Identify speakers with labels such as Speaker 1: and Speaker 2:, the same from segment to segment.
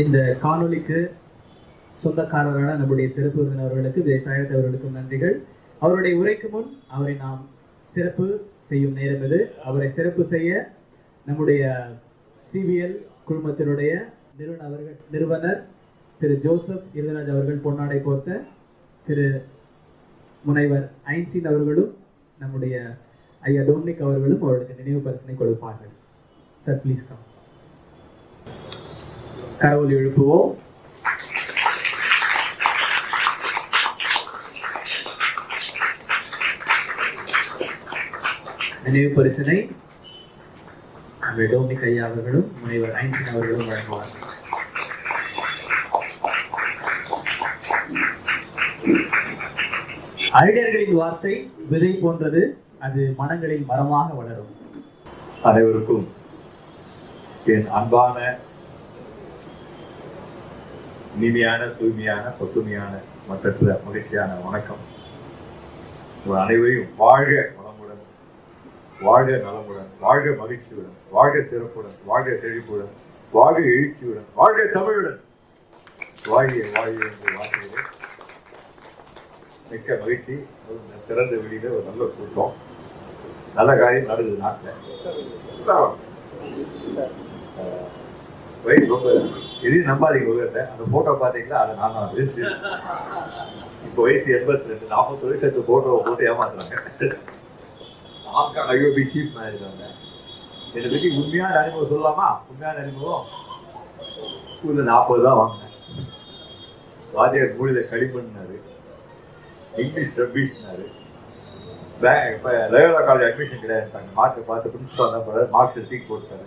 Speaker 1: இந்த காணொளிக்கு சொந்தக்காரரான நம்முடைய சிறப்பு விருந்தினர்களுக்கு விஜய் அவர்களுக்கும் நன்றிகள். அவருடைய உரைக்கு முன் அவரை நாம் சிறப்பு செய்யும் நேரம் இது. அவரை சிறப்பு செய்ய நம்முடைய சிவிஎல் குழுமத்தினுடைய நிறுவனர் திரு ஜோசப் இருதராஜ் அவர்கள் பொன்னாடை கோர்த்த திரு முனைவர் ஐன்ஸ்டீன் அவர்களும் நம்முடைய ஐயா டொமினிக் அவர்களும் அவர்களுக்கு நினைவு பரிசனை கொடுப்பார்கள். Sir please come. கரவொலி எழுப்புவோம். நினைவு பரிசனை டொமினிக் ஐயா அவர்களும் முனைவர் ஐன்ஸ்டீன் அவர்களும் வழங்குவார்கள். அறிஞர்களின் வார்த்தை விதை போன்றது, அது மனங்களில் மரமாக வளரும்.
Speaker 2: அனைவருக்கும் என் அன்பான, இனிமையான, தூய்மையான, பசுமையான, மற்ற மகிழ்ச்சியான வணக்கம். உங்கள் அனைவரையும் வாழ்க வளமுடன், வாழ்க நலமுடன், வாழ்க மகிழ்ச்சியுடன், வாழ்க சிறப்புடன், வாழ்க செழிப்புடன், வாழ்க எழுச்சியுடன், வாழ்க தமிழுடன், வாழ்க வாழ்க என்று வாழ்கிறேன். மிக்க மகிழ்ச்சி. திறந்த வெளியில ஒரு நல்ல கூட்டம், நல்ல காரியம் நடக்குது நாட்டில். வயசு ரொம்ப எதையும் நம்பாதீங்க. உலகத்தை அந்த போட்டோ பார்த்தீங்களா, அதை நான் இப்போ வயசு 82, 40 வயசு எடுத்து போட்டோவை போட்டு ஏமாத்துறாங்க. ஐயோபி சீப் இருக்காங்க. என்னை பற்றி உண்மையான அனுபவம் சொல்லலாமா? உண்மையான அனுபவம், ஸ்கூலில் 40 தான் வாங்கினேன். வாத்தியார் மூலையில் களிமண்ணாரு, இங்கிலீஷ் ரப்பீஷ்னாரு. இப்போ லயோலா காலேஜ் அட்மிஷன் கிடையாது. மார்க்கை பார்த்து பிரின்சிபால் தான் போகிறாரு, மார்க்ஸ் தூக்கி போட்டாரு.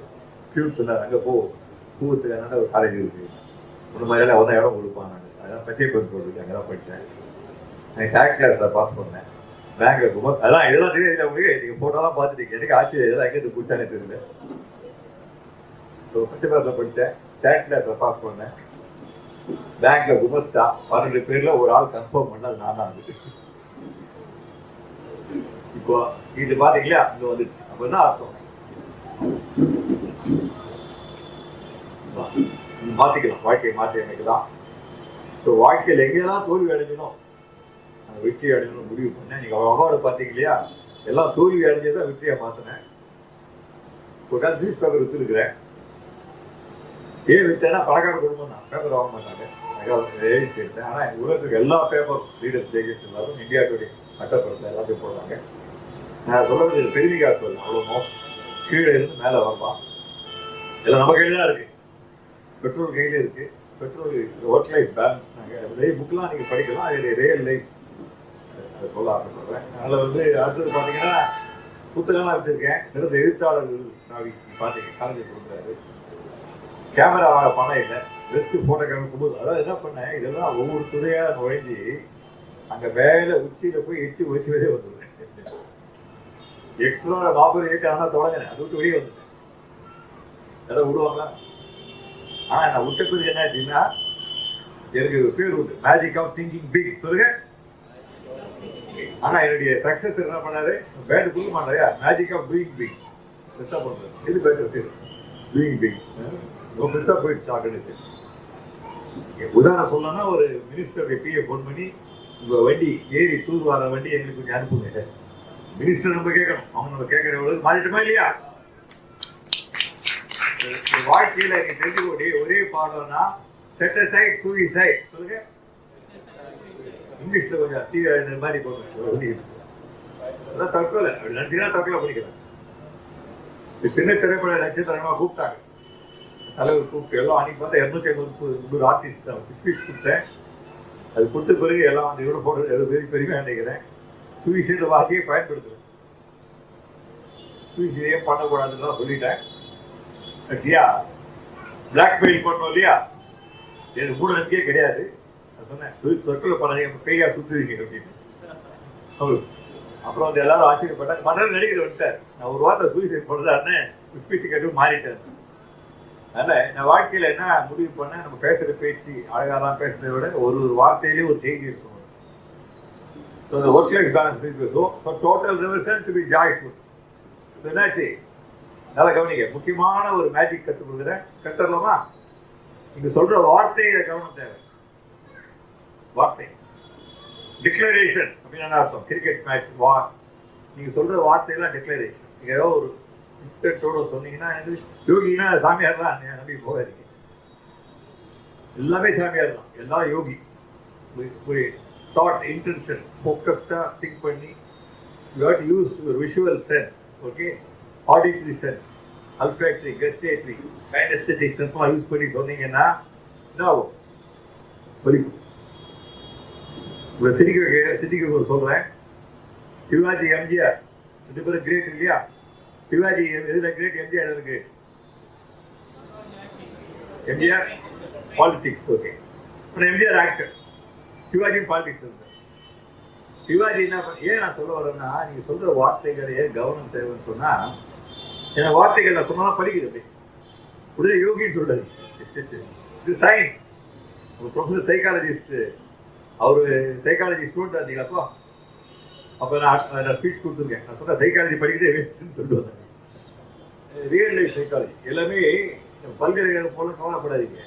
Speaker 2: பியூன் சொன்னார், அங்கே பூவத்துக்கு அதனால ஒரு காலேஜ் இருக்குது, இந்த மாதிரியெல்லாம் ஒன்றா இடம் கொடுப்பாங்க. அதெல்லாம் பச்சை பருப்பு போட்டுருக்கு, அங்கே தான் படித்தேன். எனக்கு டேக்ஸ் கிளாஸில் பாஸ் பண்ணேன். பேங்கில் போகும்போது அதெல்லாம் இதெல்லாம் தெரியல உங்களுக்கு. நீங்கள் ஃபோட்டோலாம் பார்த்துட்டீங்க. எனக்கு ஆச்சரியம், இதெல்லாம் எங்கேருந்து பிடிச்சானே தெரியல. ஸோ பச்சை பருப்பில் படித்தேன், டேக்ஸ் கிளாஸில் பாஸ் பண்ணேன். பேங்க்ல குமஸ்தா 12 பேர்ல ஒரு ஆள் கன்ஃபார்ம் பண்ணது நான் தான். இப்போ இது பாத்தீங்களா, இங்க வந்துருச்சு. அப்ப என்ன அர்த்தம்? மாத்திக்கலாம், வாழ்க்கையை மாற்றி அமைக்கலாம். ஸோ வாழ்க்கையில் எங்கெல்லாம் தோல்வி அடைஞ்சணும், அந்த வெற்றி அடைஞ்சணும் முடிவு பண்ணேன். நீங்க அவார்டு பார்த்தீங்க இல்லையா, எல்லாம் தோல்வி அடைஞ்சதான் வெற்றியை மாத்தினேன். ஒரு நியூஸ் பேப்பர் வித்துருக்கிறேன். ஏன் வித்தேன்னா பணக்கார குடும்பம் தான், பேப்பர் வாங்க மாட்டாங்க. எழுதி சேர்த்தேன். ஆனால் எங்கள் உலகத்துக்கு எல்லா பேப்பரும், லீடர்ஸ் டேகேஸ் எல்லாரும் இந்தியா டுடே அட்டப்படத்தில் எல்லாத்தையும் போடுறாங்க. நான் சொல்றது பெருமைக்காக சொல்லலாம். அவ்வளோ கீழே இருந்து மேலே வரலாம். எல்லாம் நம்ம கையில் தான் இருக்குது. பெட்ரோல் கையில் இருக்குது. Petrol work life balance. நாங்கள் புக்கெலாம் நீங்கள் படிக்கலாம். அது ரியல் லைஃப் அதை சொல்ல ஆசைப்படுறேன். அதில் அடுத்தது பார்த்தீங்கன்னா புத்தகம்லாம் வச்சுருக்கேன். சிறந்த எழுத்தாளர்கள் சாவி பார்த்தீங்க, காலேஜ் கொடுக்குறாரு. கேமரா வாங்க பணம் இல்லை, பெஸ்ட் ஃபோட்டோகிராஃபி போது. அதாவது என்ன பண்ணேன், இதெல்லாம் ஒவ்வொரு துறையாக நுழைஞ்சி அங்கே மேலே உச்சியில் போய் எட்டி வச்சு வெளியே வந்துடுவேன். எக்ஸ்ட்ரா 40 ஏக்கர் ஆனால் தொடங்கினேன், அது விட்டு வெளியே வந்துட்டேன். எதாவது விடுவாங்களா? ஆனால் நான் விட்ட பிறகு என்ன ஆச்சுன்னா, எனக்கு பேர் உண்டு, மேஜிக் ஆஃப் திங்கிங் பிக். சொல்லுங்க. ஆனால் என்னுடைய சக்ஸஸ் என்ன பண்ணாரு, பேட்டு கொடுக்க மாட்டாரையா, மேஜிக் ஆஃப் டூயிங் பிக். பெருசாக பண்ணுறது இது பேட்டர் பேர், டூயிங் பிக். ரொம்ப பெருசாக போயிடுச்சு ஆர்கனைசேஷன். உதாரணம் சொல்லணும்னா, ஒரு மினிஸ்டருடைய பிஏ ஃபோன் பண்ணி, உங்கள் வண்டி ஏறி தூர் வர வண்டி எங்களுக்கு கொஞ்சம் அனுப்புங்க. மினிஸ்டர் நம்ம கேட்கணும், அவங்க நம்ம கேட்குறவங்களுக்கு மாறிட்டுமா இல்லையா? வாழ்க்கையில் எனக்கு தெரிஞ்சுக்கூடிய ஒரே பாடம்னா செட் அசைட் சூயிசைட். சொல்லுங்க. இங்கிலீஷில் கொஞ்சம் இந்த மாதிரி போடுங்க. அதான் தற்கொலை. அப்படி நினச்சிங்கன்னா தற்கொலை பண்ணிக்கிறேன். சின்ன திரைப்பட நட்சத்திரமாக கூப்பிட்டாங்க. தலைவர் கூப்பிட்டு எல்லாம் அன்னைக்கு பார்த்தா 250 ஆர்டிஸ்ட் ஸ்பீச் கொடுத்தேன். அது கொடுத்த பிறகு எல்லாம் அந்த இவ்வளோ போடுறது பெரிய பெருமையாக நினைக்கிறேன். சூயிசைடு வார்த்தையை பயன்படுத்துகிறேன். சூயிசைடே பண்ணக்கூடாதுன்னு சொல்லிட்டேன். சரியா, பிளாக்மெயில் பண்ணோம் இல்லையா, எனக்கு மூட நம்பிக்கையே கிடையாது. நான் சொன்னேன், தற்கொலை பண்ணாதீங்க, கையா சுற்றுவீங்க அப்படின்னு. அப்புறம் எல்லாரும் ஆச்சரியப்பட்டாங்க. மன்னர் நடிகர் வந்துட்டார். நான் ஒரு வார்த்தை சூயிசைட் பண்ணுறதான்னு ஸ்பீச்சு கேட்டு மாறிட்டேன். அதனால் நான் வாழ்க்கையில் என்ன முடிவு பண்ணேன், நம்ம பேசுகிற பேச்சு அழகாலாம் பேசுறதை விட ஒரு வார்த்தையிலே ஒரு செய்தி இருக்கணும். ஒர்க் லைஃப் பேலன்ஸ் பேசுவோம். Total reversal to be joyful. என்னாச்சு, நல்லா கவனிங்க. முக்கியமான ஒரு மேஜிக் கற்றுக் கொடுக்குறேன், கற்றுடலாமா? நீங்க சொல்ற வார்த்தையில கவனம் தேவை. வார்த்தை டிக்ளரேஷன் அப்படின்னு என்ன அர்த்தம்? கிரிக்கெட் மேட்ச் நீங்க சொல்ற வார்த்தையெல்லாம் டிக்ளரேஷன். நீங்க ஏதோ ஒரு இன்டென்ட்டோட சொன்னீங்கன்னா யோகினா சாமியார்லாம் நம்பி போகாதீங்க. எல்லாமே சாமியார் தான், எல்லாம் யோகி. ஒரு தாட் இன்டென்ஷன் ஃபோக்கஸ்டா திங்க் பண்ணி you have to use your visual sense, okay, auditory sense, olfactory, gustatory, kinaesthetic சென்ஸ்லாம் யூஸ் பண்ணி சொன்னீங்கன்னா என்ன ஆகும்? பலிக்கும். உங்களை சிரிக்க சொல்றேன். சிவாஜி, எம்ஜிஆர் 2 பேரும் கிரேட் இல்லையா? சிவாஜி எதுல கிரேட், எம்ஜிஆர் எதுல great? MGR politics, okay. MGR actor, Sivaji politics இருந்தார். சிவாஜி என்ன ஏன் நான் சொல்ல வரேன்னா, நீங்க சொல்ற வார்த்தைகளே கவனம் தேவைன்னு சொன்னா, ஏன்னா வார்த்தைகள் நான் சொன்னா படிக்குது அப்படி உடனே யோகின்னு சொல்றாரு. இது சயின்ஸ். ஒரு ப்ரொஃபஸர் சைக்காலஜிஸ்ட், அவரு சைக்காலஜி ஸ்டூடெண்ட் இருந்தீங்களா? அப்போ நான் ஸ்பீச் கொடுத்துருக்கேன். நான் சொன்ன சைக்காலஜி படிக்கிறதே வேஸ்ட்னு சொல்லிட்டு வந்தேன். ரியல் லைஃப் சைக்காலஜி எல்லாமே பல்கலைக்கழகம் போல கவலைப்படாதீங்க.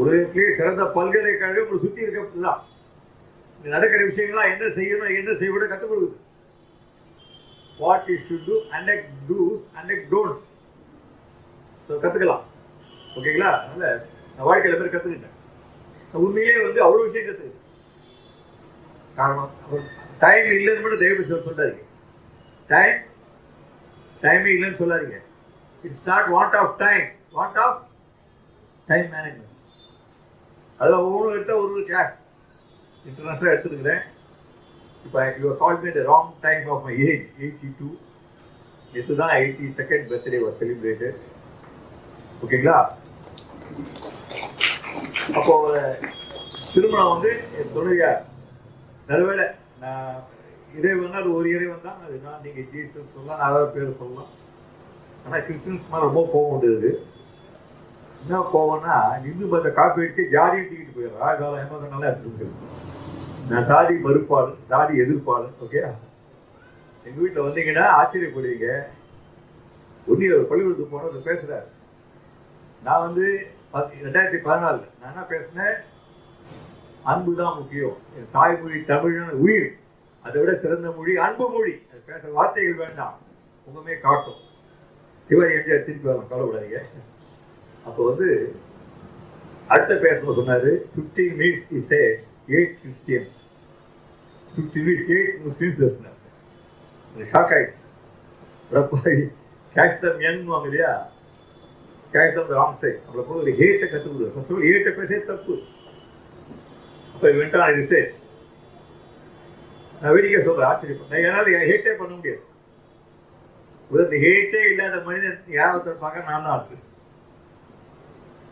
Speaker 2: உலகத்திலேயே சிறந்த பல்கலைக்கழகம் உங்களை சுற்றி இருக்கலாம். நடக்கிற விஷயங்கள்லாம் என்ன செய்யணும், என்ன செய்யக்கூட கற்றுக் கொடுக்குது. வாட் யூ ஷுட் டூ, அண்டெக்ட் டூஸ், அண்டெக்ட் டோன்ட்ஸ் கற்றுக்கலாம். ஓகேங்களா? அதனால நான் வாழ்க்கையில் பேர் கற்றுக்கிட்டேன். உண்மையிலே அவ்வளோ விஷயம் கற்றுக்கிட்டேன். காரணம் டைம் இல்லைன்னு மட்டும் தயவு சொல்லாதீங்க. டைமே இல்லைன்னு சொல்லாதீங்க. It's not want of time, want of time management. அதில் ஒவ்வொரு எடுத்தால் ஒரு கிளாஸ் இன்டர்நேஷனலாக எடுத்துருக்கிறேன். இப்போ you call me the wrong time of my age, 82. நேற்று தான் 82nd பர்த்டே வாஸ் செலிப்ரேட்டட். ஓகேங்களா? அப்போ திருமணம் என் துணையார். நல்லவேளை நான் இறைவன் அது ஒரு இறைவன் தான். அது நான் நீங்கள் ஜீசஸ் சொல்லலாம், நான் அதாவது பேர் சொல்லலாம். ஆனால் கிறிஸ்டின்ஸ் மேலே ரொம்ப கோவம் உண்டு. என்ன கோவம்னா, இந்து மத காப்பி அடிச்சு ஜாதியை தூக்கிட்டு போயிடுறேன். காலம் எண்பது நாளாக எடுத்துட்டு போயிடுறேன். நான் சாதி மறுப்பாளன், சாதி எதிர்ப்பாளன். ஓகே, எங்கள் வீட்டில் வந்தீங்கன்னா ஆச்சரியப்படுவீங்க. ஒன்றிய ஒரு பள்ளிக்கூடத்துக்கு போனது பேசுகிறார். நான் 2014 நான் என்ன பேசினேன்? அன்பு தான் முக்கியம். என் தாய்மொழி தமிழ் உயிர், அதை விட சிறந்த மொழி அன்பு மொழி. அது பேசுற வார்த்தைகள் வேண்டாம், முகமே காட்டும். சிவாஜி, எம்ஜிஆர் திருப்பி வரலாம், கவலைப்படாதீங்க. அப்போ அடுத்த பேசும்போது சொன்னாரு, 15 minutes is a 8 Christians, 15 minutes 8 Muslims பேசினார். ஷாக் ஆயிடுச்சு. கேட்ச் தம் யங் வாங்க இல்லையா, கேட்ச் தம் ராங் சைட். நம்மளை போய் ஒரு ஹேட்டை கற்றுக் கொடுக்குறது. ஃபர்ஸ்ட் ஆஃப் ஆல் ஹேட்டை பேசே தப்பு. அப்போ இவன்ட்டான ரிசர்ச் நான் வேடிக்கை சொல்கிறேன், ஆச்சரியப்பேன். என்னால் ஹேட்டே பண்ண முடியாது. இந்த ஹேட்டே இல்லாத மனிதன் யாரொருத்தர் பார்க்க நான் தான் இருக்கு.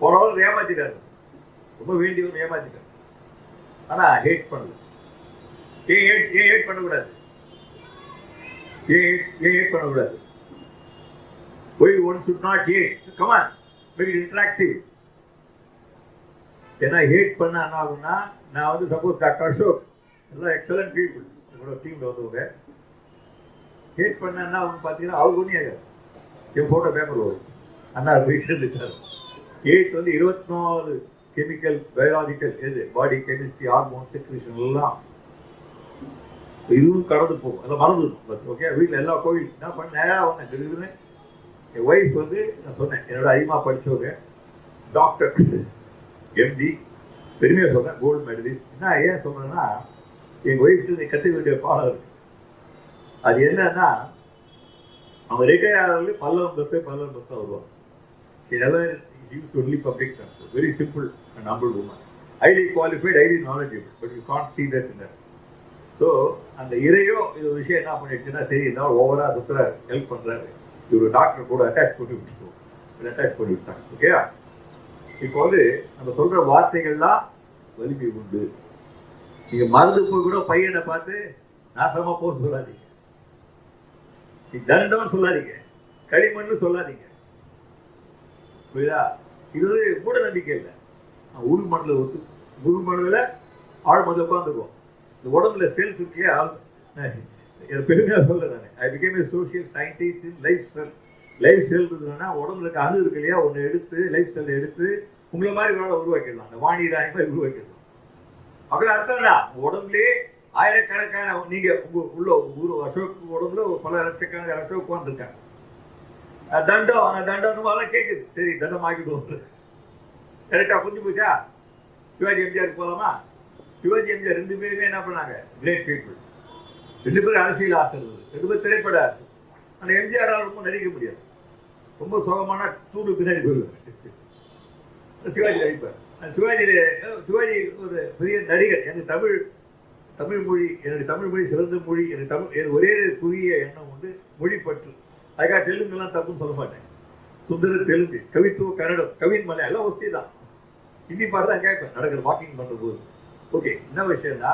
Speaker 2: போனவர் ஏமாத்திட்டாரு, ரொம்ப வேண்டியவர் ஏமாத்திட்டார். ஆனால் ஹேட் பண்ணல. ஏன் ஹேட் பண்ணக்கூடாது? ஏன் ஹேட் பண்ணக்கூடாது? Why one should not hate? Come on, make it interactive. ஏன்னா ஹேட் பண்ண என்ன ஆகும்னா, நான் சப்போஸ் டாக்டர் அசோக் எல்லாம் எக்ஸலண்ட் பீப்புள் என்னோட டீமில் வந்தவங்க. ஹேட் பண்ண என்ன ஆகுன்னு பார்த்தீங்கன்னா, அவருக்கு ஒன்றும் ஆகாது. என் ஃபோட்டோ பேப்பர் வரும், அண்ணா சேர்ந்துட்டார். ஹேட் 24 கெமிக்கல், பயாலஜிக்கல், எது பாடி கெமிஸ்ட்ரி, ஹார்மோன், செக்ரேஷன் எல்லாம் இதுவும் கடந்து போகும். அதை மறந்துடும். ஓகே, வீட்டில் எல்லா கோவில் என்ன பண்ண நேராக ஒன்று தெரியுதுன்னு என் ஒய்ஃப் நான் சொன்னேன், என்னோட அதிகமாக படித்தவங்க டாக்டர், எம்டி, பெருமையாக சொல்கிறேன், கோல்டு மெடலிஸ்ட். என்ன ஏன் சொல்கிறேன்னா, எங்கள் ஒய்ஃப்ட்டு நீ கற்றுக்க வேண்டிய பாடம் இருக்குது. அது என்னன்னா, அவங்க ரிட்டையர் ஆகிறவங்களுக்கு பல்லவன் பஸ் தான் வருவாங்க. Use only public transport. Very simple and humble woman, highly qualified, highly knowledgeable, but you can't see that in that. So அந்த இறையோ இது ஒரு விஷயம் என்ன பண்ணிடுச்சுன்னா, சரி இருந்தாலும் ஓவராக சுற்றுறாரு, ஹெல்ப் பண்ணுறாரு. இவர் டாக்டர் கூட அட்டாச் பண்ணி விட்டாங்க. ஓகே, இப்போ நம்ம சொல்ற வார்த்தைகள்லாம் வலிமை உண்டு. நீங்க மருந்து போய் கூட பையனை பார்த்து நாசமா போக சொல்லாதீங்க, தண்டம் சொல்லாதீங்க, களிமண்ணு சொல்லாதீங்க. புரியுதா? இது மூட நம்பிக்கை இல்லை. உள் மனதில் ஆழ் மனதில் உட்காந்துருவோம். இந்த உடம்புல செல்ஸ் இருக்கே, பெருமையா சொல்றேன். I became a social scientist in life cell. Life cell இருக்குதுன்னா உடம்புல அணு இருக்கு இல்லையா, ஒன்று எடுத்து லைஃப் செல்லை எடுத்து உங்களை மாதிரி உருவாக்கிடலாம், அந்த வாணி ராணி மாதிரி உருவாக்கிடலாம். அப்படி அர்த்தம்னா உடம்புலயே ஆயிரக்கணக்கான நீங்க உள்ள ஒரு அசோக் உடம்புல பல லட்சக்கணக்கான அசோக் இருக்காங்க. தண்டம் தண்டம் கேட்குது, சரி தண்டம் ஆக்கிடுவோம். கரெக்டா புரிஞ்சு போச்சா? சிவாஜி எம்ஜிஆருக்கு போலாமா? சிவாஜி எம்ஜிஆர் 2 பேருமே என்ன பண்ணாங்க? Great people. 2 பேரும் அரசியல் ஆசை இருந்தது, 2 பேரும் திரைப்பட ஆசை. அந்த எம்ஜிஆரால் ரொம்ப நடிக்க முடியாது, ரொம்ப சுகமான தூடு பின்னாடி போயிடுவார். சிவாஜி நடிப்பார். சிவாஜி ஒரு பெரிய நடிகர். எனக்கு தமிழ் மொழி, என்னுடைய தமிழ் மொழி சிறந்த மொழி. எனக்கு ஒரே புதிய எண்ணம் உண்டு, மொழி பற்று. அதுக்காக தெலுங்குலாம் தப்புன்னு சொல்ல மாட்டேன். சுந்தர தெலுங்கு, கவித்துவ கன்னடம், கவின் மலை எல்லாம் ஒஸ்தி தான். ஹிந்தி பாட்டு தான் கேட்பேன் நடக்கிற வாக்கிங் பண்ற போது. ஓகே, என்ன விஷயம்னா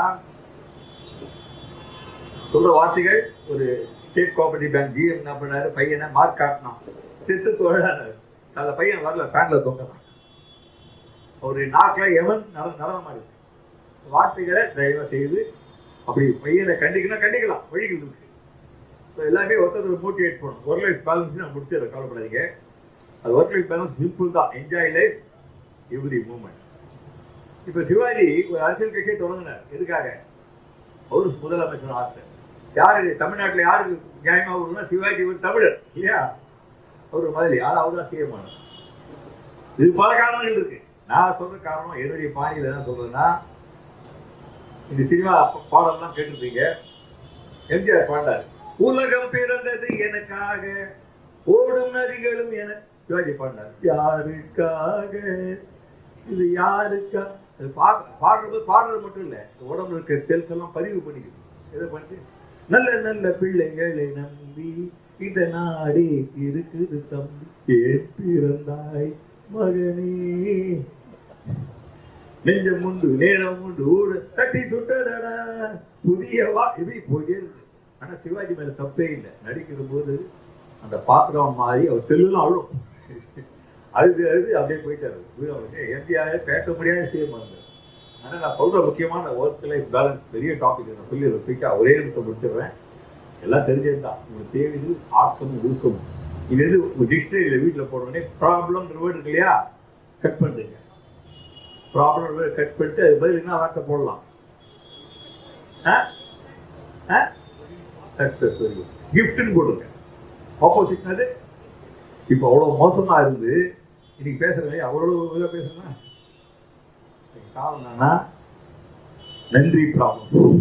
Speaker 2: சொல்ற வார்த்தைகள். ஒரு ஸ்டேட் கோஆபரேட்டிவ் பேங்க் ஜிஎம் என்ன பண்ணாரு, பையனை மார்க் காட்டினான், செத்து தொழிலானாரு. அந்த பையன் வரல, ஃபேன்ல தொங்கலாம். ஒரு நாக்கில் எவன் நடனமா இருக்கு. வார்த்தைகளை தயவு செய்து அப்படி பையனை கண்டிக்கலாம், வழிகள் இருக்கு. ஸோ எல்லாமே ஒருத்தர் மோட்டிவேட் பண்ணணும். ஒர்க் லைஃப் பேலன்ஸ் நான் முடிச்சிடறேன், கவலைப்படாதீங்க. அது ஒர்க் லைஃப் பேலன்ஸ் சிம்பிள் தான். Enjoy life every moment. இப்போ சிவாஜி ஒரு அரசியல் கட்சியை தொடங்கினார். எதுக்காக? அவரு முதலமைச்சர் ஆசை. யாரு தமிழ்நாட்டில் யாருக்கு நியாயமாக வருதுன்னா சிவாஜி ஒரு தமிழர் இல்லையா? அவர் முதல்ல யாராவது தான் சிஎம். இது பல காரணங்கள் இருக்கு. நான் சொல்ற காரணம் என்னுடைய பாணியில் என்ன சொல்றதுன்னா, இந்த சினிமா பாடலாம் கேட்டிருப்பீங்க. எம்ஜிஆர் பாண்டாரு, உலகம் பிறந்தது எனக்காக, ஓடும் நதிகளும் என. சிவாஜி பாண்டார், யாருக்காக, இது யாருக்கா. பாடுறது மட்டும் இல்லை, உடம்புல இருக்க செல்ஸ் எல்லாம் பதிவு பண்ணிக்கணும். எதை பண்ணி, நல்ல நல்ல பிள்ளைகளை நம்பி இந்த நாடே இருக்குது தம்பி, ஏன் பிறந்தாய் மகனே, நெஞ்சம் உண்டு நேரம் உண்டு ஊட தட்டி சுட்டதடா புதிய வா. இது போயிட்டே இருக்கு. ஆனா சிவாஜி மேல தப்பே இல்லை. நடிக்கிற போது அந்த பாத்திரம் மாறி அவர் செல்லுலாம் அழும், அழுது அப்படியே போயிட்டாரு. எம்ஜிஆர் பேச முடியாத சிஎம் இருந்தார். ஆனா நான் சொல்ற முக்கியமான ஒர்க் லைஃப் பேலன்ஸ் பெரிய டாபிக். நான் சொல்லி குயிக்கா ஒரே நிமிஷம் முடிச்சிடுறேன். எல்லாம் தெரிஞ்சதுதான். உங்களுக்கு தேவைது ஆக்கமும் ஊக்கமும். இது எது உங்க டிக்ஷனரியில வீட்டில் போடுறோன்னே ப்ராப்ளம் வேர்டு இருக்கு இல்லையா, கட் பண்ணுங்க. ப்ராப்ளம் வேர்டு கட் பண்ணிட்டு அது பதில் என்ன வார்த்தை போடலாம்? சக்சஸ் கிஃப்ட்னு போடுங்க. ஆப்போசிட் அது. இப்போ அவ்வளோ மோசமா இருந்து இன்னைக்கு பேசுறேன், அவ்வளோ இதாக பேசுறேன்னா காரணம் என்னன்னா நன்றி. ப்ராப்ளம்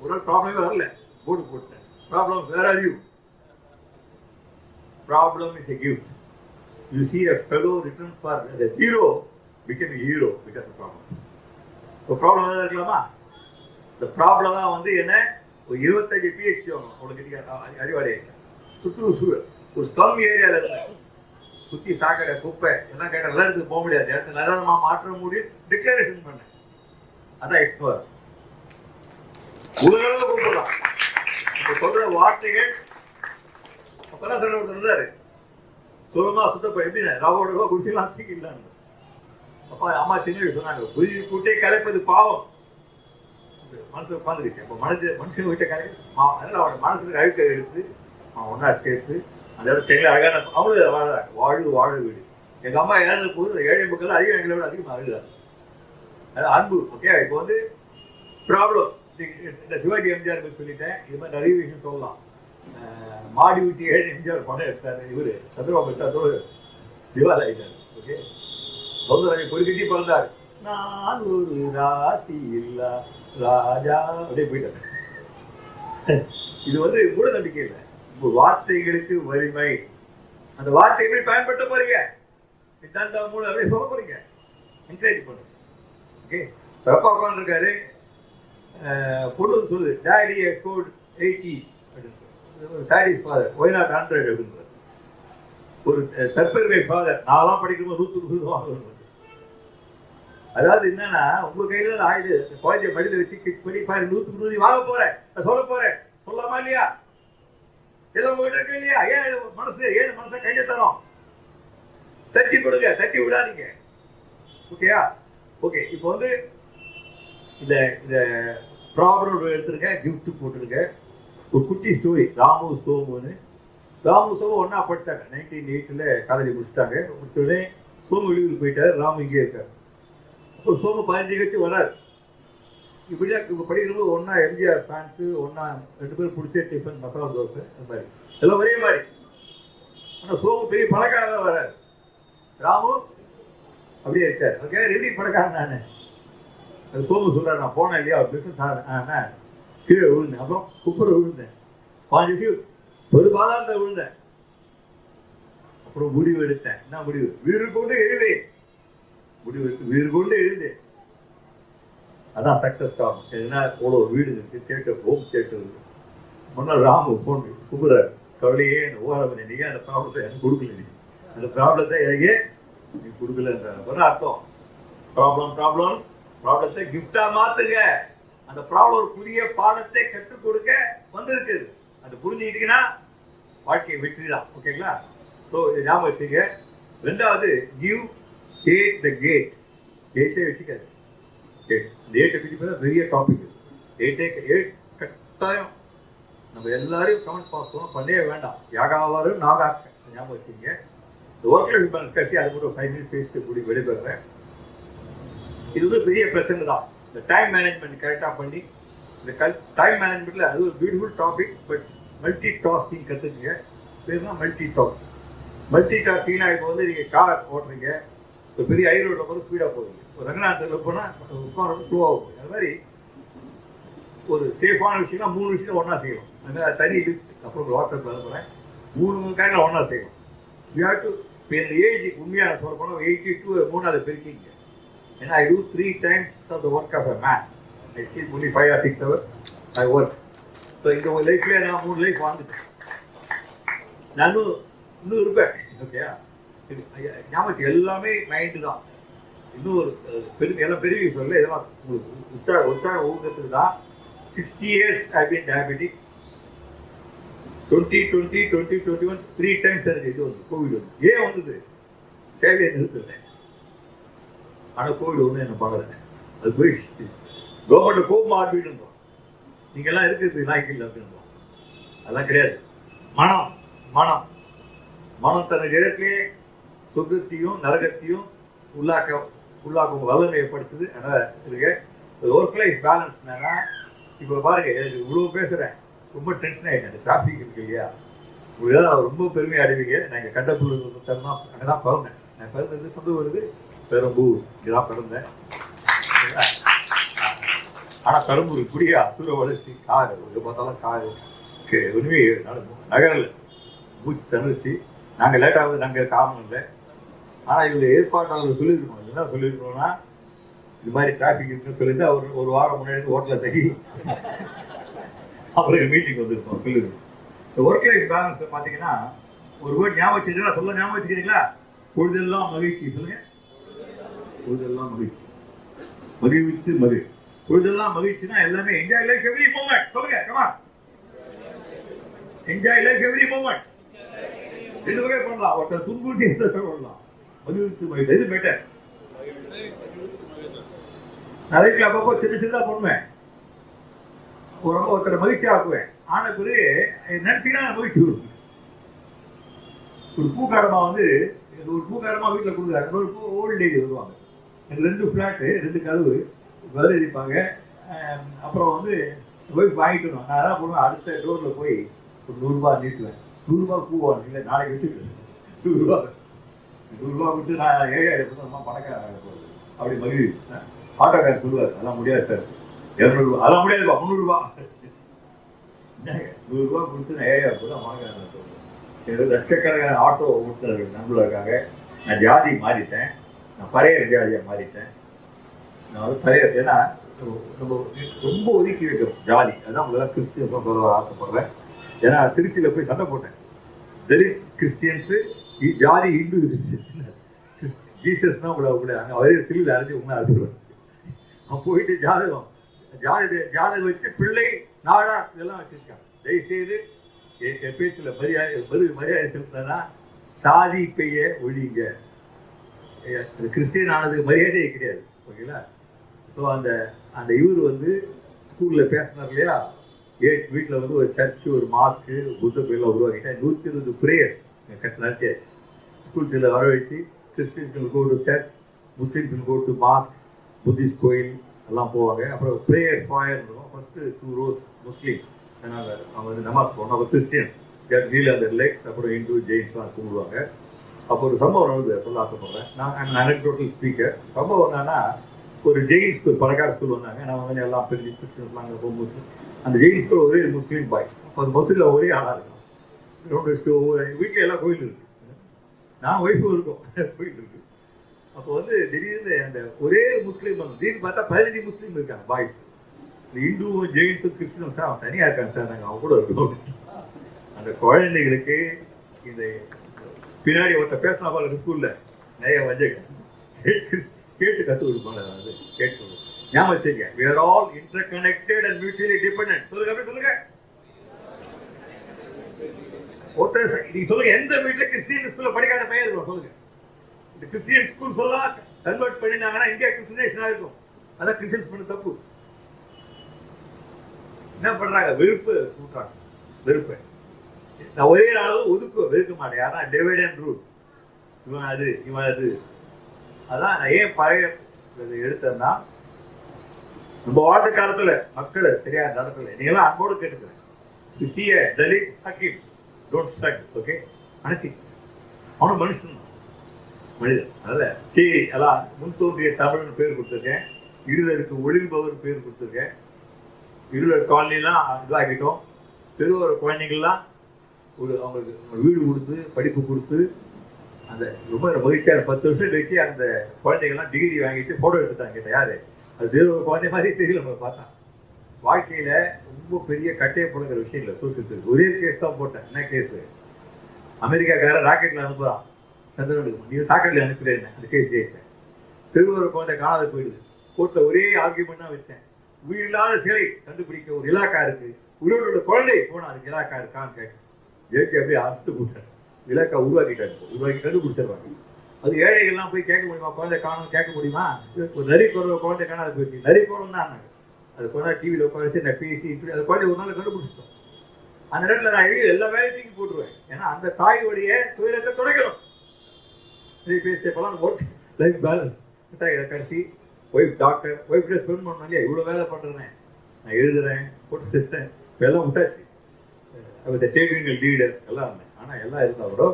Speaker 2: ஒரு ப்ராப்ளமே வரல, போட்டு போட்டேன். Problem where are you? Problem is a gift. You see a fellow written for the zero became a hero because of problem. ஒரு ப்ராப்ளம் ஏதாவது இருக்கலாமா? இந்த ப்ராப்ளம் தான் வந்து என்ன, ஒரு 25 PhD வாங்கணும் உங்களுக்கு அறிவாளி. சுற்றுச்சூழல் ஒரு ஸ்லம் ஏரியாவில் இருந்த சுற்றி சாக்கடை குப்பை எல்லாம் கேட்ட நல்ல இடத்துக்கு போக முடியாது, இடத்துல நல்ல மாற்ற முடியும் டிக்ளரேஷன் பண்ணேன். அதான் எக்ஸ்போர். உலகளவு கூப்பிடலாம். இப்போ சொல்ற வார்த்தைகள் அப்பெல்லாம் சொல்ல ஒருத்தர் இருந்தாரு, சுலமா சுத்தப்ப எப்படின்னா ரவோட குடிசெல்லாம் தூக்கி இல்லான்னு. அப்பா அம்மா சின்ன சொன்னாங்க, குருவி கூட்டே கலைப்பது பாவம். மனசு உட்காந்துருச்சு. அப்போ மனுஷன் கிட்ட கலைப்பு அதனால அவனோட மனசுக்கு அழுக்க எடுத்து அவன் ஒன்றா சேர்த்து அந்த இடம் செங்கல் அழகான அவங்களும் வாழ வாழ வீடு. எங்கள் அம்மா இறந்த போது ஏழை மக்கள் அதிகம் எங்களை விட அதிகமாக அழுதாங்க. அது அன்பு. ஓகே, இப்போ வந்து ப்ராப்ளம். இந்த சிவாஜி எம்ஜிஆர் பற்றி சொல்லிட்டேன். இது மாதிரி நிறைய விஷயம் சொல்லலாம். மாடி ஊட்டி ஏழு எம்ஜிஆர் படம் எடுத்தார். இவர் சந்திரபாபு எடுத்தார், திவால் ஆகிட்டார். ஓகே, சௌந்தரராஜன் கொடி கட்டி பிறந்தார். நான் ஒரு ராசி இல்லா ராஜா அப்படியே போயிட்டார். இது வந்து மூட நம்பிக்கை இல்லை. இப்போ வார்த்தைகளுக்கு வலிமை. அந்த வார்த்தை எப்படி பயன்படுத்த போறீங்க? சித்தாந்தா மூலம் அப்படியே சொல்ல போறீங்க, என்கரேஜ் பண்ணுங்க. ஓகே, அப்பா உட்காந்துருக்காரு, பொண்ணு சொல்லுது டேடி ஸ்கோர்ட் 80 அப்படின்னு. டேடி ஃபாதர் ஒய் நாட் 100 அப்படின்றார். ஒரு தற்பெருமை ஃபாதர் நான்லாம் படிக்கும்போது 100 வாங்கணும். அதாவது என்னன்னா உங்க கையில ஆயுது குழந்தைய மடியில வச்சு கிஸ் பண்ணி பாரு 100 வாங்க போறேன் சொல்ல போறேன், சொல்லாமா இல்லையா? எல்லாம் உங்ககிட்ட இருக்கு இல்லையா? ஏன் மனசை கையத்தரும் தட்டி கொடுங்க, தட்டி விடாதீங்க. ஓகேயா? ஓகே, இப்போ வந்து இந்த ப்ராப்ளம் எடுத்துருங்க, கிஃப்ட் போட்டுருங்க. ஒரு குட்டி ஸ்டோரி. ராமு சோமுன்னு. ராமு சோமு ஒன்னா படிச்சாங்க. 1908 காலேஜ் முடிச்சிட்டாங்க. முடிச்சோடனே சோமு வெளியூர் போயிட்டாரு, ராமு இங்கே இருக்காரு. அப்போ சோமு 15 கட்சி வராரு. இப்படியா இப்போ படிக்கிறப்போ ஒன்றா எம்ஜிஆர் ஃபேன்ஸு, ஒன்றா 2 பேர் பிடிச்ச டிஃபன் மசாலா தோசை, அந்த மாதிரி எல்லாம் ஒரே மாதிரி. ஆனால் சோமு பெரிய பணக்காரன் வராரு, ராமு அப்படியே இருக்காரு. ஓகே, ரெடி பணக்காரன் நான். அது சோமு சொல்கிறார், நான் போனேன் இல்லையா பிஸ்னஸ் ஆனேன், கீழே விழுந்தேன், அப்புறம் குப்புற விழுந்தேன், 5 ஒரு பாதாந்த விழுந்தேன், அப்புறம் முடிவு எடுத்தேன். என்ன முடிவு? வீடு கொண்டு எழுதேன். முடிவு எடுத்து வீடு கொண்டு எழுந்தேன். அதான் சக்சஸ் ஆகும். என்ன அவ்வளோ வீடு இருக்கு, தேட்டர், ஹோம் தேட்டர் இருக்கு. முன்னாள் ராமு போன் கூப்பிடுறாரு, கவலையே ஓரவனே, நீங்க அந்த ப்ராப்ளத்தை எனக்கு கொடுக்கல, நீ அந்த ப்ராப்ளத்தை எனக்கே நீ கொடுக்கலன்ற அர்த்தம். ப்ராப்ளத்தை கிஃப்டா மாத்துங்க. அந்த ப்ராப்ளம் ஒரு புதிய பாடத்தை கற்றுக் கொடுக்க வந்திருக்குது. அது புரிஞ்சுக்கிட்டீங்கன்னா வாழ்க்கை வெற்றி தான். ஓகேங்களா? ஸோ இதை ஞாபகம் வச்சுங்க. 2வது, கிவ் டேக் த கேட். கேட்டே வச்சுக்காது. இந்த ஏட்டை பற்றி பார்த்தா பெரிய டாபிக். ஏட் கட்டாயம் நம்ம எல்லாரையும் கமெண்ட் பாஸ் பண்ணவே வேண்டாம். யாகாவாரு நாகாக்க ஞாபகம் வச்சுங்க. இந்த ஒர்க் லைஃப் பேலன்ஸ் கட்சி அது கூட 5 மினிட்ஸ் பேசிட்டு கூடி விடைபெறுறேன். இது வந்து பெரிய பிரச்சனை தான். இந்த டைம் மேனேஜ்மெண்ட் கரெக்டாக பண்ணி, இந்த டைம் மேனேஜ்மெண்ட்டில் அது ஒரு beautiful topic. But multitasking கற்றுக்குங்க. பேர் தான் மல்டி டாஸ்கிங். மல்டி டாஸ்கிங்னா இப்போ வந்து நீங்கள் கார் ஓட்டுறீங்க, ஒரு பெரிய ஹைரோட்டில் போது ஸ்பீடாக போவீங்க, ஒரு ரங்கநாதத்தில் போனால் உட்காந்து ஸ்லோவாக போகும். அது மாதிரி ஒரு சேஃபான விஷயம்னா 3 விஷயம் ஒன்றா செய்யணும். அதனால் தனி லிஸ்ட் அப்புறம் வாட்ஸ்அப்பில் அனுப்புகிறேன். 3 காரில் ஒன்றா செய்யணும். You have to. இப்போ இந்த ஏஜ் உண்மையான சொல்ல போனால் 82 3ஆவது பெருக்கிங்க. ஏன்னா I do 3 times of the work of a man. I sleep only 5 or 6 hours. I work. So இந்த ஒரு லைஃப்லேயே நான் 3 லைஃப் வாழ்ந்துட்டேன். நானும் இன்னும் இருப்பேன். ஓகேயா? ஞாபகம் எல்லாமே மைண்டு தான். இன்னும் ஒரு எல்லாம் பெரிய சொல்ல, இதெல்லாம் உங்களுக்கு உற்சாக ஊக்கத்துக்கு தான். 60 years I've been diabetic. 2020, 2021 3 times எனக்கு இது வந்து கோவிட் வந்து. ஏன் வந்தது? சேவையை நிறுத்துறேன். ஆனால் கோவிட் வந்து என்ன பார்க்குறேன், அது போயிடுச்சு. கவர்மெண்ட்டை கோபம் ஆர்பிட்டு நீங்கள்லாம் இருக்கிறது லாய்க்கில் அப்படின்றோம். அதெல்லாம் கிடையாது. மனம் தன்னுடைய இடத்துலேயே சொர்க்கத்தையும் நரகத்தையும் உள்ளாக்கும் வல்லமையை படிச்சது. அதனால் இருக்கு ஒர்க் லைஃப் பேலன்ஸ். என்னன்னா இப்போ பாருங்க, எனக்கு இவ்வளோ பேசுகிறேன், ரொம்ப டென்ஷன் ஆகிட்டேன். அந்த டிராஃபிக் இருக்கு இல்லையா, உங்களுக்கு ரொம்ப பெருமையாக அடைவீங்க. நான் இங்கே கண்டப்புள்ள தருணம் அங்கே தான் பிறந்தேன். நான் பிறந்தது சொந்த வருது பெரம்பூர், இங்கே தான் பிறந்தேன். ஆனால் பெரம்பூர் இப்படியா சூரிய வளர்ச்சி, கார் எங்கே பார்த்தாலும் கார் ஒன்றுமே நகரில் மூச்சு தந்துச்சு. நாங்கள் லேட்டாக நாங்கள் காரணம் இல்லை. ஆனால் இவங்க ஏற்பாட்டாளர்கள் சொல்லியிருக்கணும். என்ன சொல்லியிருக்கணும்னா, இது மாதிரி டிராஃபிக் இருக்குன்னு சொல்லிட்டு அவர் ஒரு வாரம் முன்னாடி ஹோட்டலில் தங்கி அப்புறம் மீட்டிங் வந்துருக்கோம் சொல்லியிருக்கோம். இந்த ஒர்க் லைஃப் பேலன்ஸை பார்த்தீங்கன்னா ஒரு வேர்ட் ஞாபகம் வச்சுக்கிறீங்களா? சொல்ல ஞாபகம் வச்சுக்கிறீங்களா? பொழுதெல்லாம் மகிழ்ச்சி. சொல்லுங்க, பொழுதெல்லாம் மகிழ்ச்சி. மகிழ்ச்சி. பொழுதெல்லாம் மகிழ்ச்சினா எல்லாமே என்ஜாய் லைஃப் எவ்ரி மூமெண்ட். சொல்லுங்க, comma, enjoy life every moment. 2 வகை பண்ணலாம். ஒருத்தர் துன்புறுத்தி பண்ணலாம். மகிழ்ச்சி மகிழ்ச்சி எது பெட்டர்? நிறைய அப்பப்போ சின்னதா பண்ணுவேன். ஒருத்தரை மகிழ்ச்சி ஆக்குவேன். ஆன பிறகு நினைச்சீங்கன்னா மகிழ்ச்சி வரும். ஒரு பூக்காரமா வந்து ஒரு பூக்காரமா வீட்டில் கொடுக்குறாங்க. ஒரு ஓல்டு லேடி வருவாங்க. எனக்கு 2 ஃப்ளாட்டு, 2 கதவு பதில் அடிப்பாங்க. அப்புறம் வந்து போய் வாங்கிட்டு வருவாங்க. நான் அதான் போடுவேன், அடுத்த டோரில் போய் ஒரு 100 ரூபா நீட்டுவேன். 100 ரூபா பூவாங்க. இல்லை நாளைக்கு வச்சுருக்கேன் 100 ரூபா கொடுத்து நான் ஏழாயிரம் பணக்கார அப்படி மகிழ்ச்சி. ஆட்டோக்காரர் சொல்லுவார், அதெல்லாம் முடியாது சார், 200 ரூபா, அதெல்லாம் முடியாதுப்பா, 300 ரூபா. 100 ரூபா கொடுத்து நான் 7000 ரூபா பணக்காரன் சொல்லுவேன். லட்சக்கணக்கான ஆட்டோ ஓட்டுநர்கள் நண்பர்கள் இருக்காங்க. நான் ஜாதி மாறிட்டேன். நான் பறையர் ஜாதியாக மாறிட்டேன். நான் வந்து பறையர், ஏன்னா நம்ம ரொம்ப ஒதுக்கி வைக்கிறோம் ஜாதி. அதான் உங்களெல்லாம் கிறிஸ்டியன்ஸ் சொல்ல ஆசைப்படுறேன். ஏன்னா திருச்சியில் போய் சண்டை போட்டேன். தெலித் கிறிஸ்டியன்ஸு, ஜாதி ஹிந்து கிறிஸ்டியன்ஸ். ஜீசஸ்னா உங்களை அங்கே அவரே சில்லில் அரைஞ்சி உங்களை அறுத்துருவாங்க. அவன் போயிட்டு ஜாதகம் வச்சுட்டு பிள்ளை நாடா இதெல்லாம் வச்சிருக்காங்க. தயவுசெய்து என் பேச்சில் மரியாதை செலுத்தினா சாதி பெய்ய ஒழிங்க. கிறிஸ்டியன் ஆனதுக்கு மரியாதையே கிடையாது. ஓகேங்களா? ஸோ அந்த இவர் வந்து ஸ்கூலில் பேசினார் இல்லையா, வீட்டில் வந்து ஒரு சர்ச்சு, ஒரு மாஸ்க்கு, புத்த கோயிலாம் உருவாக்கிட்டேன். 120 ப்ரேயர்ஸ் நடத்தியாச்சு. ஸ்கூல் சில வரவழைச்சு Christians will go to church, Muslims will go to mosque, Buddhist கோயில் எல்லாம் போவாங்க. அப்புறம் ப்ரேயர் ஃபயர் இருக்கும். ஃபர்ஸ்ட் 2 rows முஸ்லீம், அவங்க வந்து நமாஸ் போகணும். அப்புறம் கிறிஸ்டியன்ஸ் நீல் அந்த லெக்ஸ், அப்புறம் இந்து ஜெயின்ஸ்லாம் கும்பிடுவாங்க. அப்போ ஒரு சம்பவம் நடந்தது, சொல்ல ஆசைப்படுறேன். நான் அனெக்டோட்டல் ஸ்பீக்கர். சம்பவம் என்னன்னா, ஒரு ஜெயின் ஸ்கூல், பணக்கார ஸ்கூல் வந்தாங்க. நான் வந்து எல்லாம் பிரிஞ்சு கிறிஸ்டியன்ஸ்லாம் அங்கே போகும். முஸ்லீம் அந்த ஜெயின் ஸ்கூல் ஒரே முஸ்லீம் பாய். அப்போ அந்த மசூதியில் ஒரே ஆளாக இருக்கும். வீட்டில் எல்லாம் கோயில் இருக்கு, நான் ஒய்ஃபும் இருக்கும், கோயில் இருக்கு. அப்போ வந்து திடீர்னு அந்த ஒரே முஸ்லீம் திடீர்னு பார்த்தா 15 முஸ்லீம் இருக்காங்க பாய்ஸ். இந்த இந்துவும் ஜெயின்ஸும் கிறிஸ்டினும் சார் அவன் தனியாக இருக்காங்க சார், நாங்கள் அவங்க கூட இருக்கோம். அந்த குழந்தைங்களுக்கு இந்த பின்னாடி ஒருத்தர் பேசினா போல ஸ்கூல்ல நிறைய வஞ்சகம் கேட்டு கற்றுக் கொடுப்பாங்க. அது கேட்டு ஞாபகம் வச்சுங்க, we are all interconnected and mutually dependent. சொல்லுங்க, அப்படி சொல்லுங்க. ஒருத்தர் நீங்க சொல்லுங்க, எந்த வீட்டுல கிறிஸ்டியன் ஸ்கூல்ல படிக்காத பையன் இருக்கும் சொல்லுங்க. இந்த கிறிஸ்டியன் ஸ்கூல் சொல்லலாம் கன்வெர்ட் பண்ணினாங்கன்னா இந்தியா கிறிஸ்டியனைசேஷனா இருக்கும். அதான் கிறிஸ்டியன்ஸ் பண்ண தப்பு. என்ன பண்றாங்க, வெறுப்பு கூட்டுறாங்க. வெறுப்பு நான் ஒரே நாளும் வெறுக்க மாட்டேன். யாரா டிவைட் அண்ட் ரூல், இவன் அது இவன் அது. அதான் நான் ஏன் பழைய எடுத்தேன்னா, நம்ம வாழ்ந்த காலத்துல மக்களை சரியா நடத்தல. நீங்களாம் அன்போடு கேட்டுக்கிறேன். Dalit Hakeem don't struck, okay அனுச்சி அவனும் மனுஷன் மனிதன். அதனால சரி, எல்லாம் முன் தோன்றிய தமிழ்னு பேர் கொடுத்துருக்கேன். இருளருக்கு ஒளிர்பவர் பேர் கொடுத்துருக்கேன். இருளர் காலனிலாம் இதாகிட்டோம். தெருவோர குழந்தைங்கள்லாம் அவங்களுக்கு வீடு கொடுத்து படிப்பு கொடுத்து அந்த ரொம்ப மகிழ்ச்சியாக 10 வருஷம் கழிச்சு அந்த குழந்தைங்கள்லாம் டிகிரி வாங்கிட்டு ஃபோட்டோ எடுத்துட்டாங்க. கேட்ட யாரு அது தெருவோர குழந்தை மாதிரி தெரியல. நம்ம பார்த்தா வாழ்க்கையில ரொம்ப பெரிய கட்டையை போடுங்கிற விஷயம் இல்லை. சோசியல் ஒரே கேஸ் தான் போட்டேன். என்ன கேஸு, அமெரிக்காக்காரன் ராக்கெட்ல அனுப்புறான் சந்திரனுக்கு, நீ சாக்கெட்ல அனுப்புறேன்னு அந்த கேஸ் ஜெயிச்சேன். தெருவோர குழந்தை காணாத போயிடுது. கோர்ட்ல ஒரே ஆர்கியூமெண்ட் தான் வச்சேன். உயிரில்லாத சிலை கண்டுபிடிக்க ஒரு இலாக்கா இருக்கு, உயிரோட குழந்தை போனா அதுக்கு இலாக்கா இருக்கான்னு கேட்டேன். ஜெயிச்சு அப்படியே அறுத்து போட்டேன். இலாக்கா உருவாக்கி கண்டுபிடிச்சிருவாங்க. அது ஏழைகள்லாம் போய் கேட்க முடியுமா, குழந்தை காணும் கேட்க முடியுமா? ஒரு நரி குழந்தை காணாத போயிடுச்சு. நரி குழந்தை தான் அது கொஞ்ச நாள் டிவியில் உட்காந்து நான் பேசி இப்படி அந்த குழந்தை ஒரு நாள் கண்டுபிடிச்சிட்டோம். அந்த நேரத்தில் நான் எல்லா வேலையும் தூக்கி போட்டுருவேன். ஏன்னா அந்த தாயோடைய துயரத்தை துடைக்கணும். பேசியப்பெல்லாம் ஓட்டு லைஃப் பேலன்ஸ் கடைசி ஒய்ஃப் டாக்டர், ஒய்ஃப் ஸ்பெண்ட் பண்ணோம் இல்லையா, இவ்வளோ வேலை பண்ணுறேன், நான் எழுதுறேன், போட்டு இப்போ எல்லாம் விட்டாச்சு. டேக்கிங் லீடர் எல்லாம் இருந்தேன். ஆனால் எல்லாம் இருந்தால் கூட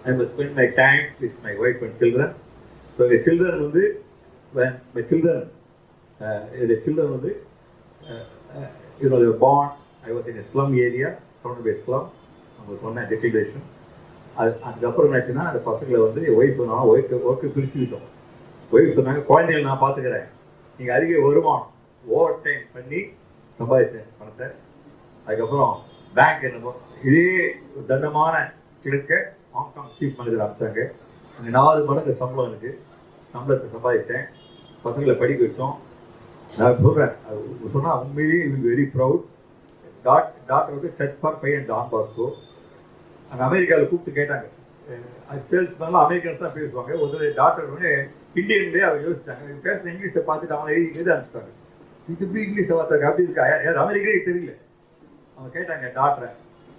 Speaker 2: I must spend my time with my wife and children. So the children வந்து when my children வந்து they were born. I was in a slum area, surrounded by slum. அவங்க சொன்ன டெக்ரேஷன் அதுக்கப்புறம் என்னாச்சுன்னா, அந்த பசங்களை வந்து ஒய்ஃப் சொன்னாங்க, ஒர்க்கு பிரிச்சுக்கிட்டோம். ஒய்ஃப் சொன்னாங்க, குழந்தைகள் நான் பார்த்துக்கிறேன், நீங்கள் அதிக வருமானம் ஓவர் டைம் பண்ணி சம்பாதிச்சேன் பணத்தை. அதுக்கப்புறம் பேங்க் என்னமோ இதே தண்டமான கிழக்க ஹாங்காங் சீஃப் மேனேஜர் அனுப்பிச்சாங்க. அங்கே 4 மடங்கு சம்பளம் எனக்கு, சம்பளத்தை சம்பாதிச்சேன். பசங்களை படிக்க வச்சோம். நான் சொல்கிறேன், அது சொன்னால் உண்மையிலேயே இவங்க வெரி ப்ரவுட். டாக்டர் வந்து church for by and Don Bosco. அங்கே அமெரிக்காவில் கூப்பிட்டு கேட்டாங்க, சேல்ஸ்மேன்லாம் அமெரிக்கன்ஸ் தான் பேசுவாங்க. ஒரு டாக்டர் வந்து இந்தியன்லேயே அவங்க யோசிச்சாங்க, பேசுகிற இங்கிலீஷை பார்த்துட்டு அவங்க எழுதி அனுப்பிச்சிட்டாங்க. இது எப்படி இங்கிலீஷை பார்த்தாங்க அப்படி இருக்கா, யார் அமெரிக்கே தெரியல. அவங்க கேட்டாங்க டாக்டரை,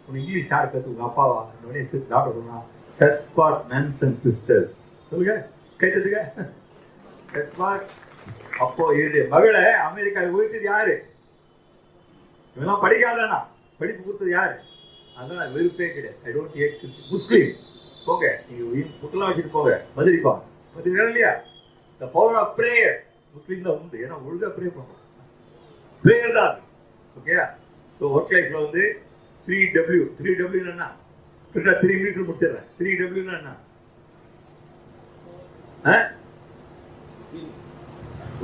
Speaker 2: உனக்கு இங்கிலீஷ் யார் கற்று, உங்கள் அப்பாவா? டாக்டர் சொன்னா, church for men's and sisters. சொல்லுங்க, கேட்டதுங்க சர்ச் ஃபார். அப்போ என்னுடைய மகளை அமெரிக்காவில் உயர்த்தது யாரு? இவெல்லாம் படிக்காதானா, படிப்பு கொடுத்தது யாரு? அதான் வெறுப்பே கிடையாது. ஐ டோன்ட் ஹேட் முஸ்லீம். போங்க, நீங்க புட்டெல்லாம் வச்சுட்டு போங்க, மதுரிப்பாங்க. மதுரை இல்லையா? த பவர் ஆஃப் பிரேயர் முஸ்லீம் தான் உண்டு. ஏன்னா ஒழுங்கா ப்ரே பண்ணுவோம், பிரேயர் தான். ஓகே. ஸோ ஒர்க் லைஃப்ல வந்து 3W என்ன? 3 மீட்டர் முடிச்சிடுறேன். 3W என்ன?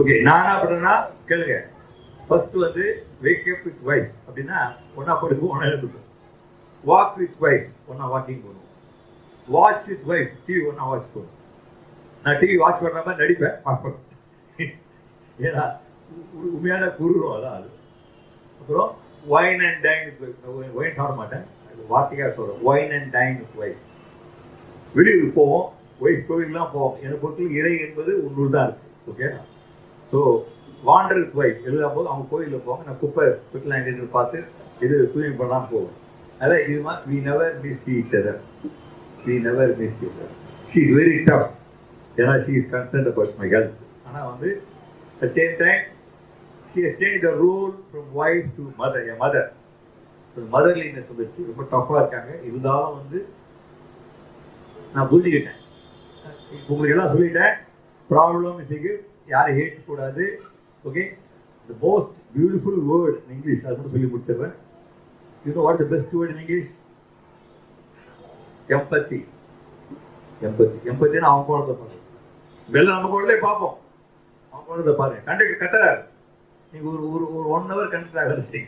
Speaker 2: ஓகே, நான் என்ன பண்றேன்னா கேளுங்க. ஃபர்ஸ்ட் வந்து வேக் அப் வித் வைஃப் அப்படின்னா ஒன்னா படுக்கும், ஒன்னா எழுந்துக்கும். வாக் வித் வைஃப், ஒன்னா வாக்கிங் போகணும். வாட்ச் வித் வைஃப், டிவி ஒன்னா வாட்ச் போகணும். நான் டிவி வாட்ச் பண்ற மாதிரி நடிப்பேன், பார்ப்பேன். ஏன்னா உண்மையான குருவும் அதான் அது. அப்புறம் wine and dine with wife. Wine சாப்பிட மாட்டேன், வார்த்தைக்காக சொல்றேன். Wine and dine with wife. வெளியூர் போவோம், ஒய்ஃப் கோவில்லாம் போவோம். என்னை பொறுத்தவரைக்கும் இறை என்பது ஒன்று தான் இருக்கு. Okay. So van der with wife எழுதும் போது அவங்க கோயிலில் போவாங்க, நான் குப்பை ஸ்பிட்லாண்ட் பார்த்து இது தூய்மை பண்ணாமல் போவோம். அதான் இது மாதிரி we never missed each other. She is very tough, ஏன்னா she is concern about my health. ஆனால் வந்து at same time she has change the role from wife to mother, என் மதர். மதர்லினஸ் வந்துச்சு, ரொம்ப டஃப்பாக இருக்காங்க. இருந்தாலும் வந்து நான் புரிஞ்சுக்கிட்டேன், உங்களுக்கு எல்லாம் சொல்லிட்டேன். ப்ராப்ளம் இன்றைக்கு யாரும் ஹேட் கூடாது. Okay, the most beautiful word in English, அது மட்டும் சொல்லி முடிச்சிடுறேன். You know what the best word in English? Empathy. Empathy, எம்பத்தின்னு அவன் குழந்தை பாருங்க. வெளில நம்ம குழந்தைய பார்ப்போம், அவன் குழந்தை பாருங்க. கண்டக்டர் கத்துறாரு, நீங்க ஒரு 1 hour கண்டக்டர் ஆகிறது.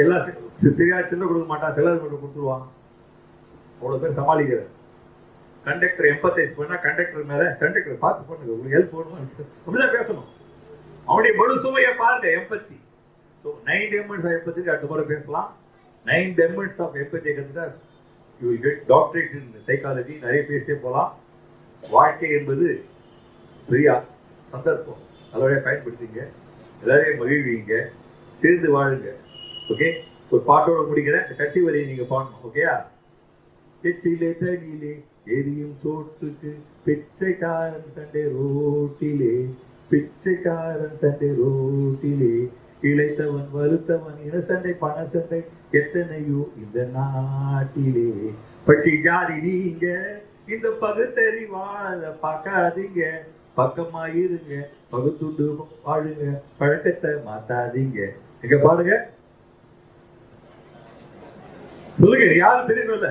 Speaker 2: எல்லாம் சரியா சின்ன கொடுக்க மாட்டான், செலவு மட்டும் கொடுத்துருவான். அவ்வளோ பேர் சமாளிக்கிறார். கண்டக்டர் எம்பத்தைஸ் பண்ணா கண்டக்டர் மேல, கண்டக்டர் பார்த்து பண்ணுங்க, உங்களுக்கு ஹெல்ப் பண்ணணும் அப்படிதான் பேசணும். அவனுடைய முழு சுமையை பாருங்க, empathy. So 9 dimensions of empathy அடுத்த முறை பேசலாம். 9 dimensions ஆஃப் எம்பத்தி கற்றுட்டா you will get doctorate in psychology. நிறைய பேசிட்டே போகலாம். வாழ்க்கை என்பது பெரிய சந்தர்ப்பம், நல்லபடியாக பயன்படுத்திங்க, எல்லாரையும் மகிழ்வீங்க, சேர்ந்து வாழுங்க. ஓகே, ஒரு பாட்டோட முடிக்கிறேன், கட்சி வரையை நீங்க பாடணும். ஓகேயா? எச்சிலே தனியிலே எரியும் சோற்றுக்கு பிச்சைக்காரன் சண்டை ரோட்டிலே, பிச்சைக்காரன் சண்டை ரோட்டிலே, இழைத்தவன் வருத்தவன் இன சண்டை பண சண்டை எத்தனையோ இந்த நாட்டிலே. பட்சி ஜாதி நீங்க இந்த பகுத்தறிவாள பார்க்காதீங்க, பக்கமா இருங்க, பகுத்துண்டு வாழுங்க, பழக்கத்தை மாத்தாதீங்க. எங்க பாருங்க, சொல்லுங்க, யாரும் தெரியல.